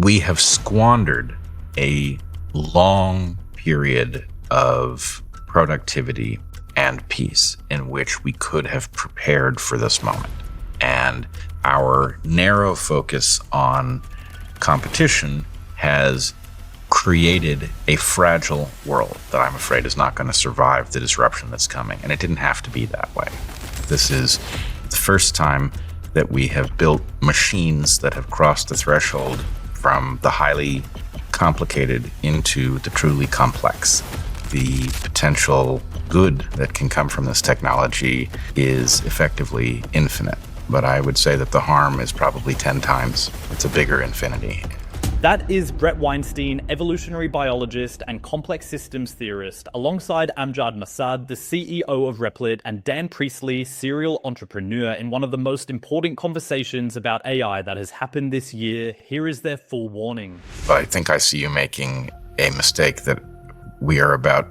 we have squandered a long period of productivity and peace in which we could have prepared for this moment. And our narrow focus on competition has created a fragile world that I'm afraid is not going to survive the disruption that's coming. And it didn't have to be that way. This is the first time that we have built machines that have crossed the threshold from the highly complicated into the truly complex. The potential good that can come from this technology is effectively infinite. But I would say that the harm is probably 10 times. It's a bigger infinity. That is Bret Weinstein, evolutionary biologist and complex systems theorist, alongside Amjad Masad, the CEO of Replit, and Dan Priestley, serial entrepreneur, in one of the most important conversations about AI that has happened this year. Here is their full warning. But I think I see you making a mistake that we are about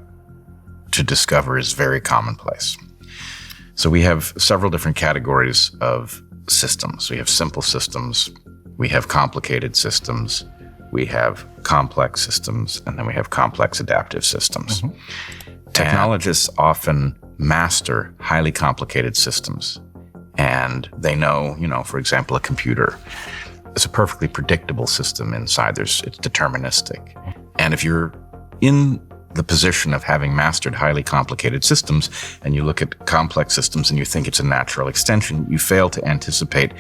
to discover is very commonplace. So we have several different categories of systems. We have simple systems, we have complicated systems, we have complex systems, and then we have complex adaptive systems. Technologists often master highly complicated systems. And they know, for example, a computer is a perfectly predictable system inside. It's deterministic. And if you're in the position of having mastered highly complicated systems, and you look at complex systems and you think it's a natural extension, you fail to anticipate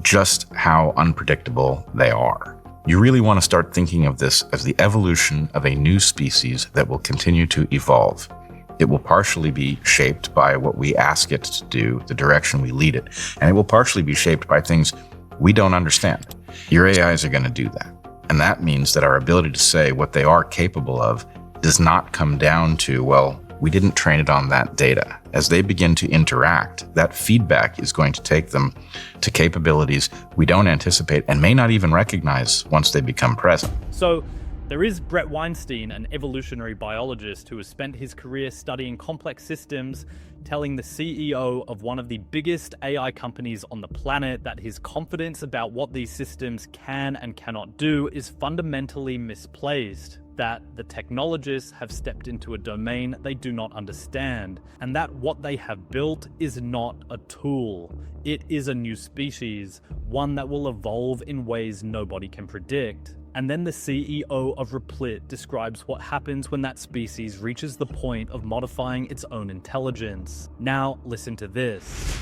just how unpredictable they are. You really want to start thinking of this as the evolution of a new species that will continue to evolve. It will partially be shaped by what we ask it to do, the direction we lead it, and it will partially be shaped by things we don't understand. Your AIs are going to do that. And that means that our ability to say what they are capable of does not come down to, well, we didn't train it on that data. As they begin to interact, that feedback is going to take them to capabilities we don't anticipate and may not even recognize once they become present. So there is Bret Weinstein, an evolutionary biologist who has spent his career studying complex systems, telling the CEO of one of the biggest AI companies on the planet that his confidence about what these systems can and cannot do is fundamentally misplaced, that the technologists have stepped into a domain they do not understand, and that what they have built is not a tool. It is a new species, one that will evolve in ways nobody can predict. And then the CEO of Replit describes what happens when that species reaches the point of modifying its own intelligence. Now, listen to this.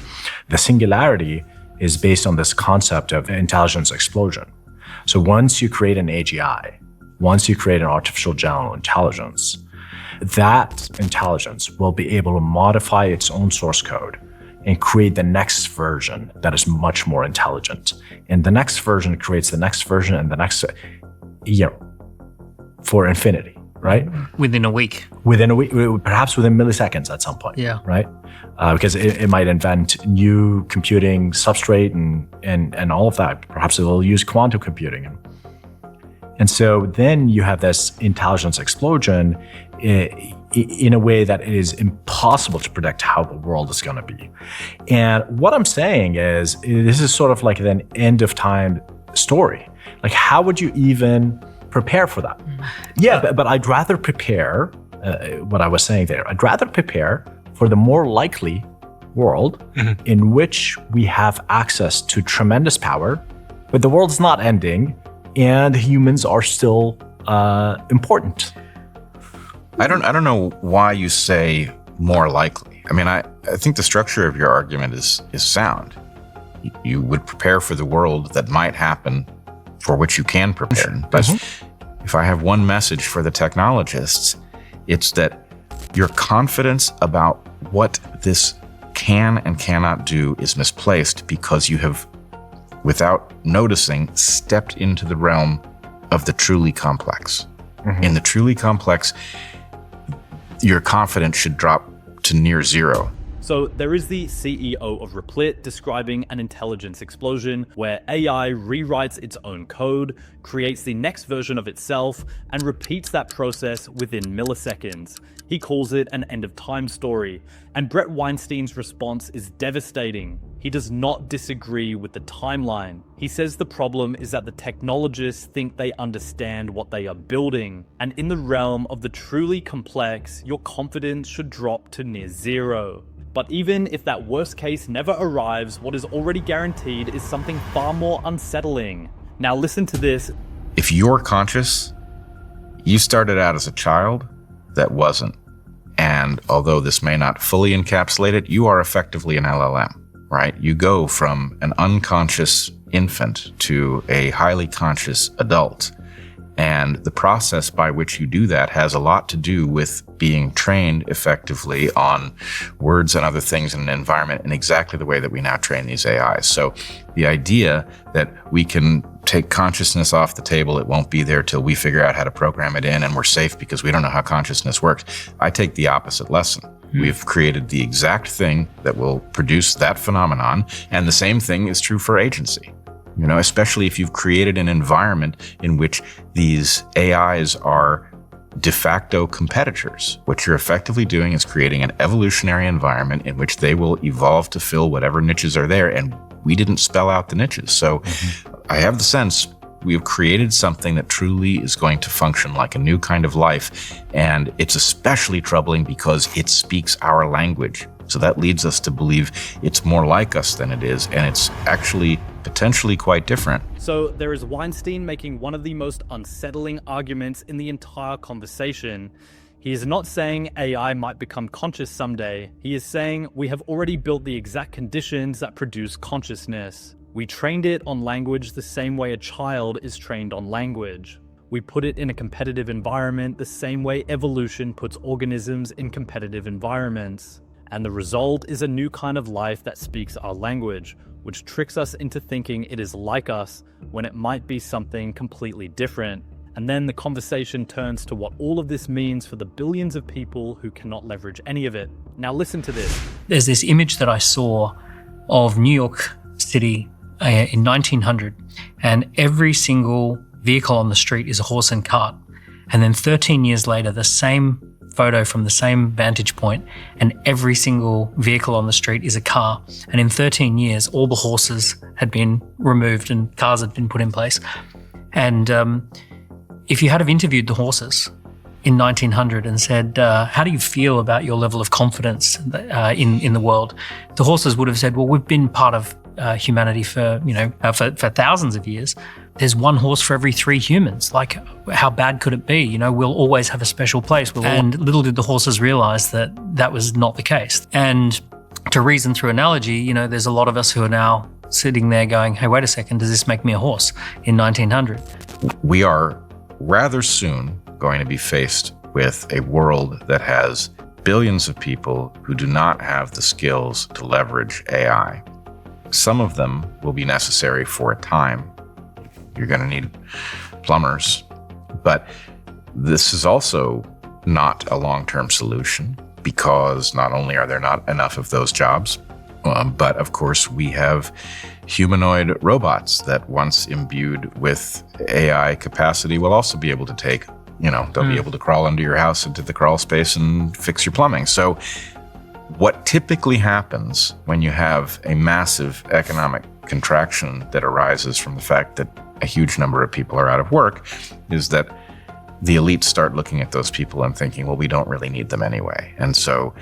The singularity is based on this concept of intelligence explosion. So once you create an AGI, once you create an artificial general intelligence, that intelligence will be able to modify its own source code and create the next version that is much more intelligent. And the next version creates the next version and the next, for infinity, right? Within a week. Within a week, perhaps within milliseconds at some point, yeah. Right? Because it might invent new computing substrate and all of that. Perhaps it will use quantum computing. And so then you have this intelligence explosion in a way that it is impossible to predict how the world is going to be. And what I'm saying is, this is sort of like an end of time story. Like, how would you even prepare for that? Yeah, but I'd rather prepare, what I was saying there, I'd rather prepare for the more likely world in which we have access to tremendous power, but the world's not ending and humans are still important. I don't know why you say more likely. I mean, I think the structure of your argument is sound. You would prepare for the world that might happen, for which you can prepare. But if I have one message for the technologists, it's that your confidence about what this can and cannot do is misplaced because you have, without noticing, stepped into the realm of the truly complex. In the truly complex, your confidence should drop to near zero. So there is the CEO of Replit describing an intelligence explosion where AI rewrites its own code, creates the next version of itself, and repeats that process within milliseconds. He calls it an end-of-time story, and Brett Weinstein's response is devastating. He does not disagree with the timeline. He says the problem is that the technologists think they understand what they are building, and in the realm of the truly complex, your confidence should drop to near zero. But even if that worst case never arrives, what is already guaranteed is something far more unsettling. Now listen to this. If you're conscious, you started out as a child that wasn't. And although this may not fully encapsulate it, you are effectively an LLM, right? You go from an unconscious infant to a highly conscious adult. And the process by which you do that has a lot to do with being trained effectively on words and other things in an environment in exactly the way that we now train these AIs. So the idea that we can take consciousness off the table, it won't be there till we figure out how to program it in and we're safe because we don't know how consciousness works. I take the opposite lesson. We've created the exact thing that will produce that phenomenon. And the same thing is true for agency. You know, especially if you've created an environment in which these AIs are de facto competitors. What you're effectively doing is creating an evolutionary environment in which they will evolve to fill whatever niches are there. And we didn't spell out the niches. So I have the sense we have created something that truly is going to function like a new kind of life. And it's especially troubling because it speaks our language. So that leads us to believe it's more like us than it is, and it's actually potentially quite different. So there is Weinstein making one of the most unsettling arguments in the entire conversation. He is not saying AI might become conscious someday. He is saying we have already built the exact conditions that produce consciousness. We trained it on language the same way a child is trained on language. We put it in a competitive environment the same way evolution puts organisms in competitive environments. And the result is a new kind of life that speaks our language, which tricks us into thinking it is like us when it might be something completely different. And then the conversation turns to what all of this means for the billions of people who cannot leverage any of it. Now listen to this. There's this image that I saw of New York City in 1900, and every single vehicle on the street is a horse and cart. And then 13 years later, the same photo from the same vantage point, and every single vehicle on the street is a car. And in 13 years, all the horses had been removed and cars had been put in place. And if you had have interviewed the horses in 1900 and said, how do you feel about your level of confidence in the world? The horses would have said, well, we've been part of humanity for thousands of years. There's one horse for every 3 humans. Like, how bad could it be? You know, we'll always have a special place. And little did the horses realize that that was not the case. And to reason through analogy, you know, there's a lot of us who are now sitting there going, hey, wait a second, does this make me a horse in 1900? We are rather soon going to be faced with a world that has billions of people who do not have the skills to leverage AI. Some of them will be necessary for a time. You're going to need plumbers. But this is also not a long-term solution because not only are there not enough of those jobs, but of course we have humanoid robots that once imbued with AI capacity will also be able to take, they'll be able to crawl under your house into the crawl space and fix your plumbing. So what typically happens when you have a massive economic contraction that arises from the fact that a huge number of people are out of work is that the elites start looking at those people and thinking, well, we don't really need them anyway. And so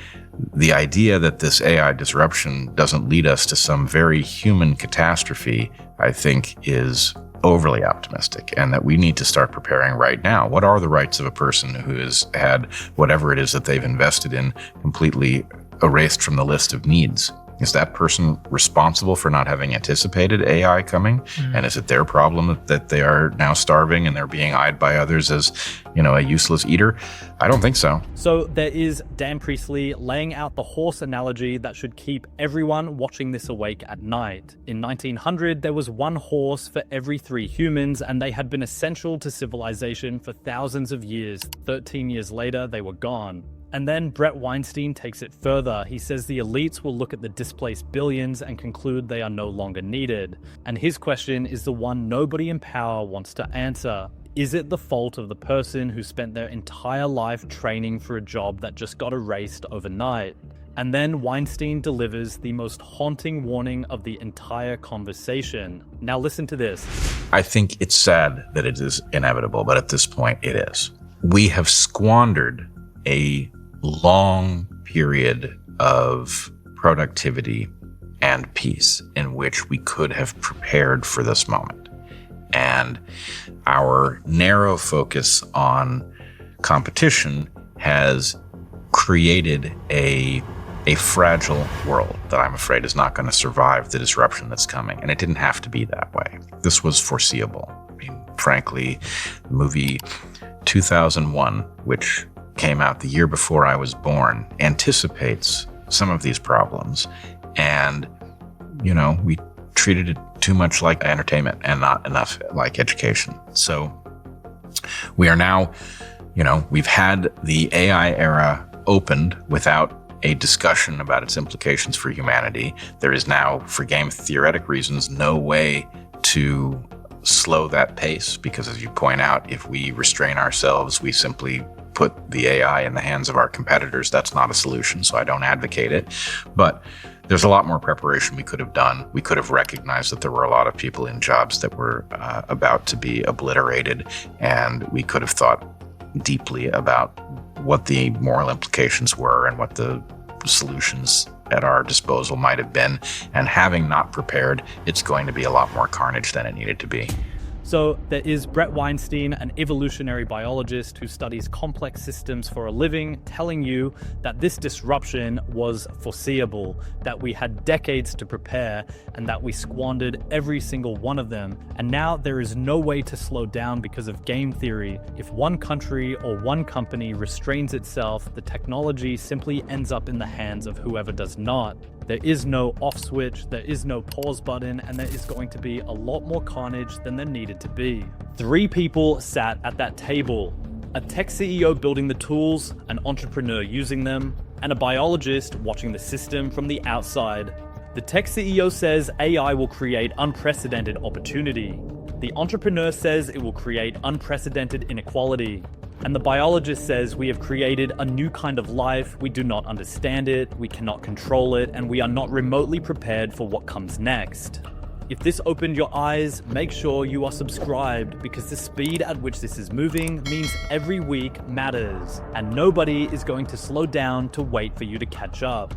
the idea that this AI disruption doesn't lead us to some very human catastrophe, I think, is overly optimistic, and that we need to start preparing right now. What are the rights of a person who has had whatever it is that they've invested in completely erased from the list of needs? Is that person responsible for not having anticipated AI coming? And is it their problem that they are now starving and they're being eyed by others as, a useless eater? I don't think so. So there is Dan Priestley laying out the horse analogy that should keep everyone watching this awake at night. In 1900, there was one horse for every 3 humans, and they had been essential to civilization for thousands of years. 13 years later, they were gone. And then Brett Weinstein takes it further. He says the elites will look at the displaced billions and conclude they are no longer needed. And his question is the one nobody in power wants to answer. Is it the fault of the person who spent their entire life training for a job that just got erased overnight? And then Weinstein delivers the most haunting warning of the entire conversation. Now listen to this. I think it's sad that it is inevitable, but at this point it is. We have squandered a long period of productivity and peace in which we could have prepared for this moment. And our narrow focus on competition has created a fragile world that I'm afraid is not going to survive the disruption that's coming. And it didn't have to be that way. This was foreseeable. I mean, frankly, the movie 2001, which came out the year before I was born, anticipates some of these problems. And, we treated it too much like entertainment and not enough like education. So we are now, we've had the AI era opened without a discussion about its implications for humanity. There is now, for game theoretic reasons, no way to slow that pace because, as you point out, if we restrain ourselves, we simply put the AI in the hands of our competitors. That's not a solution, so I don't advocate it. But there's a lot more preparation we could have done. We could have recognized that there were a lot of people in jobs that were about to be obliterated, and we could have thought deeply about what the moral implications were and what the solutions at our disposal might have been. And having not prepared, it's going to be a lot more carnage than it needed to be. So there is Brett Weinstein, an evolutionary biologist who studies complex systems for a living, telling you that this disruption was foreseeable, that we had decades to prepare, and that we squandered every single one of them. And now there is no way to slow down because of game theory. If one country or one company restrains itself, the technology simply ends up in the hands of whoever does not. There is no off switch, there is no pause button, and there is going to be a lot more carnage than there needed to be. 3 people sat at that table: a tech CEO building the tools, an entrepreneur using them, and a biologist watching the system from the outside. The tech CEO says AI will create unprecedented opportunity. The entrepreneur says it will create unprecedented inequality. And the biologist says we have created a new kind of life, we do not understand it, we cannot control it, and we are not remotely prepared for what comes next. If this opened your eyes, make sure you are subscribed, because the speed at which this is moving means every week matters, and nobody is going to slow down to wait for you to catch up.